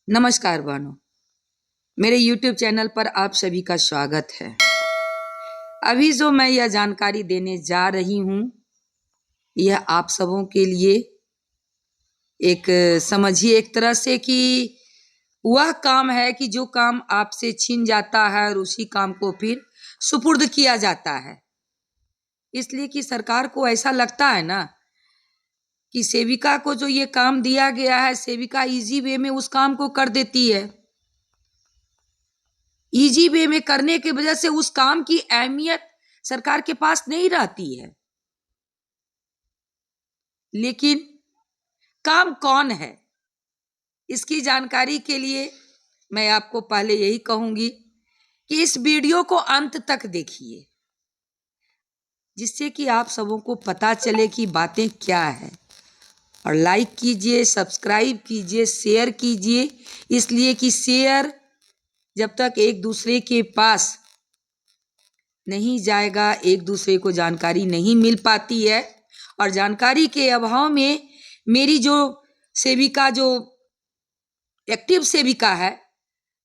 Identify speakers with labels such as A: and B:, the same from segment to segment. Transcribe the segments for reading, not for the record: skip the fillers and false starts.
A: नमस्कार बहनों, मेरे YouTube चैनल पर आप सभी का स्वागत है। अभी जो मैं यह जानकारी देने जा रही हूँ, यह आप सबों के लिए एक समझिए एक तरह से कि वह काम है कि जो काम आपसे छीन जाता है और उसी काम को फिर सुपुर्द किया जाता है। इसलिए कि सरकार को ऐसा लगता है ना कि सेविका को जो ये काम दिया गया है, सेविका इजी वे में उस काम को कर देती है। इजी वे में करने की वजह से उस काम की अहमियत सरकार के पास नहीं रहती है। लेकिन काम कौन है, इसकी जानकारी के लिए मैं आपको पहले यही कहूंगी कि इस वीडियो को अंत तक देखिए, जिससे कि आप सबों को पता चले कि बातें क्या है। और लाइक कीजिए, सब्सक्राइब कीजिए, शेयर कीजिए, इसलिए कि शेयर जब तक एक दूसरे के पास नहीं जाएगा, एक दूसरे को जानकारी नहीं मिल पाती है। और जानकारी के अभाव में मेरी जो सेविका, जो एक्टिव सेविका है,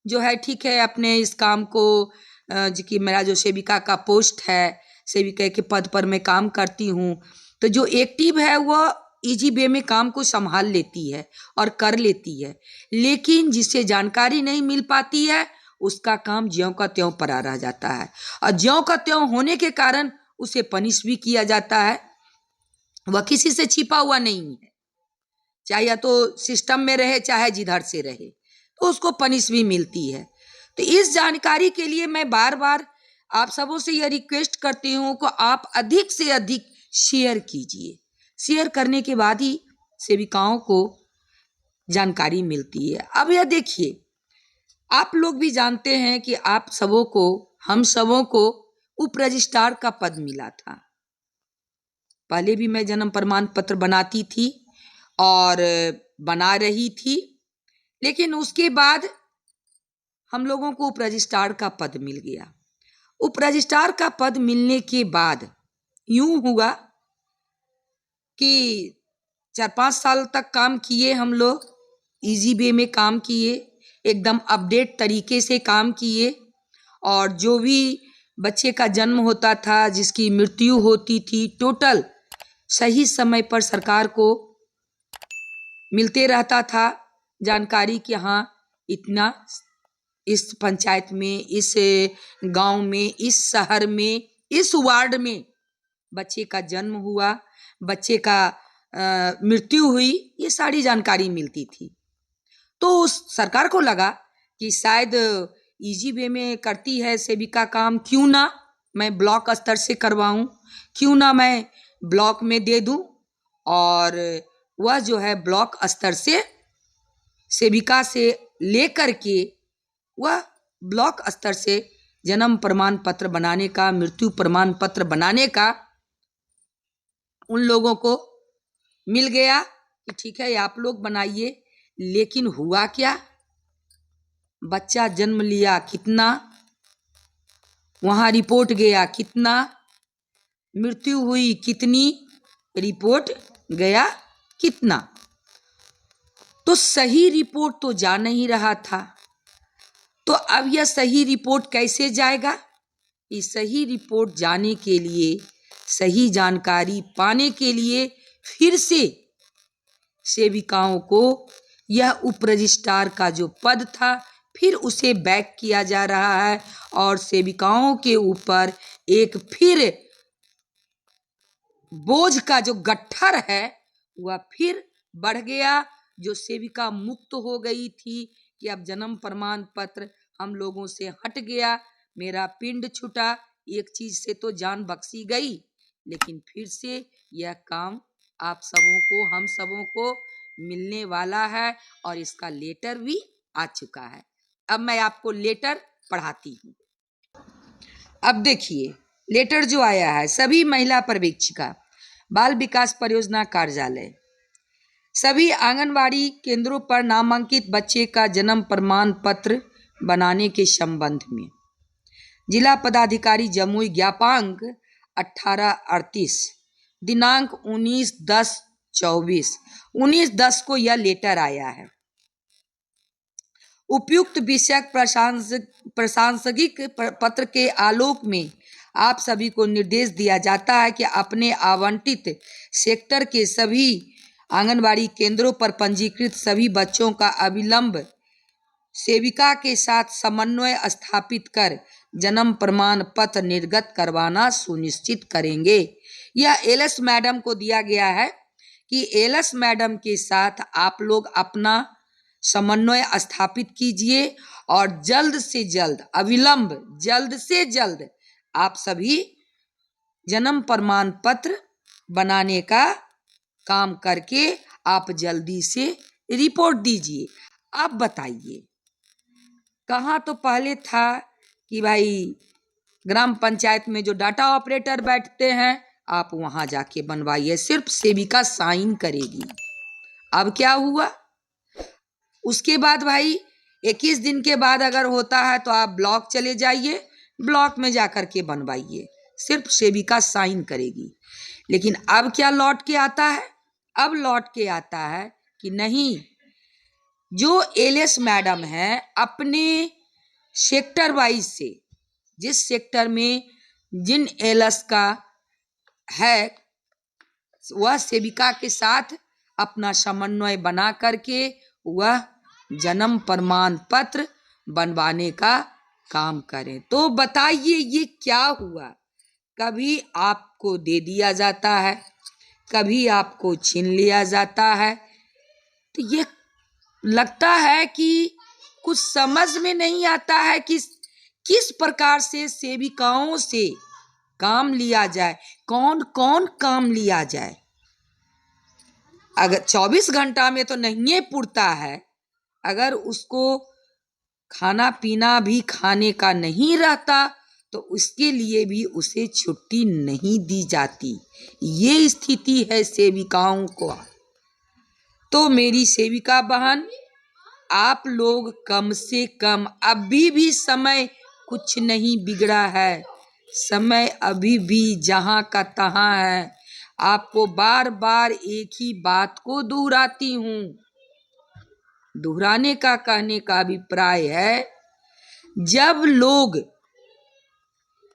A: जो है ठीक है, अपने इस काम को कि मेरा जो सेविका का पोस्ट है, सेविका के पद पर मैं काम करती हूँ, तो जो एक्टिव है वह इजी वे में काम को संभाल लेती है और कर लेती है। लेकिन जिससे जानकारी नहीं मिल पाती है, उसका काम ज्यों का त्यों पड़ा रह जाता है। और ज्यों का त्यों होने के कारण उसे पनिश भी किया जाता है। वह किसी से छिपा हुआ नहीं है, चाहे या तो सिस्टम में रहे चाहे जिधर से रहे, तो उसको पनिश भी मिलती है। तो इस जानकारी के लिए मैं बार बार आप सबों से यह रिक्वेस्ट करती हूँ कि आप अधिक से अधिक शेयर कीजिए। शेयर करने के बाद ही सेविकाओं को जानकारी मिलती है। अब यह देखिए, आप लोग भी जानते हैं कि आप सबों को, हम सबों को उप रजिस्ट्रार का पद मिला था। पहले भी मैं जन्म प्रमाण पत्र बनाती थी और बना रही थी, लेकिन उसके बाद हम लोगों को उप रजिस्ट्रार का पद मिल गया। उप रजिस्ट्रार का पद मिलने के बाद यूं हुआ कि 4-5 साल तक काम किए हम लोग, इजी वे में काम किए, एकदम अपडेट तरीके से काम किए। और जो भी बच्चे का जन्म होता था, जिसकी मृत्यु होती थी, टोटल सही समय पर सरकार को मिलते रहता था जानकारी कि हाँ, इतना इस पंचायत में, इस गांव में, इस शहर में, इस वार्ड में बच्चे का जन्म हुआ, बच्चे का मृत्यु हुई, ये सारी जानकारी मिलती थी। तो उस सरकार को लगा कि शायद इजी वे में करती है सेविका काम, क्यों ना मैं ब्लॉक स्तर से करवाऊं, क्यों ना मैं ब्लॉक में दे दूं, और वह जो है ब्लॉक स्तर से सेविका से लेकर के वह ब्लॉक स्तर से जन्म प्रमाण पत्र बनाने का, मृत्यु प्रमाण पत्र बनाने का उन लोगों को मिल गया कि ठीक है, आप लोग बनाइए। लेकिन हुआ क्या, बच्चा जन्म लिया कितना, वहां रिपोर्ट गया कितना, मृत्यु हुई कितनी, रिपोर्ट गया कितना, तो सही रिपोर्ट तो जा नहीं रहा था। तो अब यह सही रिपोर्ट कैसे जाएगा? इस सही रिपोर्ट जाने के लिए, सही जानकारी पाने के लिए फिर से सेविकाओं को यह उप रजिस्ट्रार का जो पद था, फिर उसे बैक किया जा रहा है। और सेविकाओं के ऊपर एक फिर बोझ का जो गट्ठर है वह फिर बढ़ गया। जो सेविका मुक्त हो गई थी कि अब जन्म प्रमाण पत्र हम लोगों से हट गया, मेरा पिंड छूटा, एक चीज से तो जान बख्शी गई, लेकिन फिर से यह काम आप सबों को, हम सबों को मिलने वाला है और इसका लेटर भी आ चुका है। अब मैं आपको लेटर पढ़ाती हूँ। अब देखिए, लेटर जो आया है, सभी महिला पर्यवेक्षिका, बाल विकास परियोजना कार्यालय, सभी आंगनवाड़ी केंद्रों पर नामांकित बच्चे का जन्म प्रमाण पत्र बनाने के संबंध में जिला पदाधिकारी जमुई, ज्ञापांक 1838, दिनांक 19/10/24, 19/10 को यह लेटर आया है। उपयुक्त विषयक प्रासंगिक पत्र के आलोक में आप सभी को निर्देश दिया जाता है कि अपने आवंटित सेक्टर के सभी आंगनबाड़ी केंद्रों पर पंजीकृत सभी बच्चों का अविलंब सेविका के साथ समन्वय स्थापित कर जन्म प्रमाण पत्र निर्गत करवाना सुनिश्चित करेंगे। यह एलएस मैडम को दिया गया है कि एलएस मैडम के साथ आप लोग अपना समन्वय स्थापित कीजिए और जल्द से जल्द, अविलंब जल्द से जल्द आप सभी जन्म प्रमाण पत्र बनाने का काम करके आप जल्दी से रिपोर्ट दीजिए। अब बताइए, कहाँ तो पहले था कि भाई ग्राम पंचायत में जो डाटा ऑपरेटर बैठते हैं आप वहाँ जाके बनवाइए, सिर्फ सेविका साइन करेगी। अब क्या हुआ, उसके बाद भाई 21 दिन के बाद अगर होता है तो आप ब्लॉक चले जाइए, ब्लॉक में जाकर के बनवाइए, सिर्फ सेविका साइन करेगी। लेकिन अब क्या लौट के आता है, अब लौट के आता है कि नहीं, जो एलएस मैडम है अपने सेक्टर वाइज से, जिस सेक्टर में जिन एलएस का है वह सेविका के साथ अपना समन्वय बना करके वह जन्म प्रमाण पत्र बनवाने का काम करें। तो बताइए ये क्या हुआ, कभी आपको दे दिया जाता है, कभी आपको छीन लिया जाता है। तो ये लगता है कि कुछ समझ में नहीं आता है कि किस प्रकार से सेविकाओं से काम लिया जाए, कौन कौन काम लिया जाए। अगर 24 घंटा में तो नहीं पुरता है, अगर उसको खाना पीना भी खाने का नहीं रहता तो उसके लिए भी उसे छुट्टी नहीं दी जाती। ये स्थिति है सेविकाओं को। तो मेरी सेविका बहन, आप लोग कम से कम, अभी भी समय कुछ नहीं बिगड़ा है, समय अभी भी जहाँ का तहाँ है। आपको बार बार एक ही बात को दोहराती हूँ, दोहराने का कहने का अभिप्राय है, जब लोग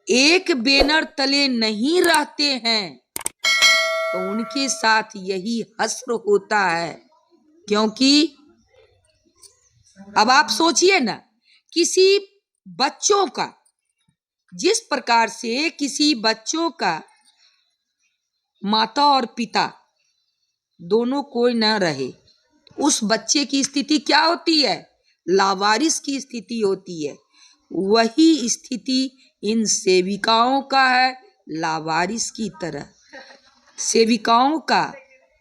A: एक बैनर तले नहीं रहते हैं तो उनके साथ यही हश्र होता है। क्योंकि अब आप सोचिए ना, किसी बच्चों का, जिस प्रकार से किसी बच्चों का माता और पिता दोनों कोई न रहे, उस बच्चे की स्थिति क्या होती है, लावारिस की स्थिति होती है। वही स्थिति इन सेविकाओं का है, लावारिस की तरह। सेविकाओं का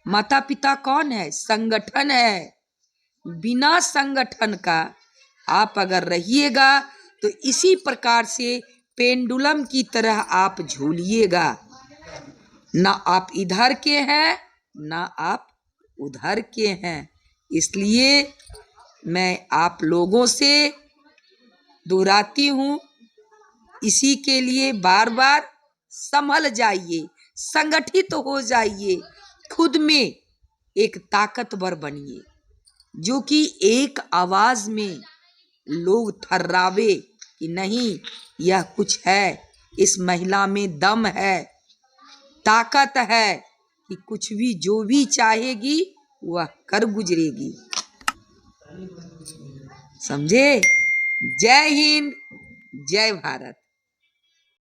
A: माता पिता कौन है, संगठन है। बिना संगठन का आप अगर रहिएगा तो इसी प्रकार से पेंडुलम की तरह आप झूलिएगा, ना आप इधर के हैं ना आप उधर के हैं। इसलिए मैं आप लोगों से दोहराती हूँ, इसी के लिए बार बार संभल जाइए, संगठित हो जाइए, खुद में एक ताकतवर बनिए, जो कि एक आवाज में लोग थर्रावे कि नहीं, यह कुछ है, इस महिला में दम है, ताकत है कि कुछ भी जो भी चाहेगी वह कर गुजरेगी। समझे? जय हिंद, जय भारत।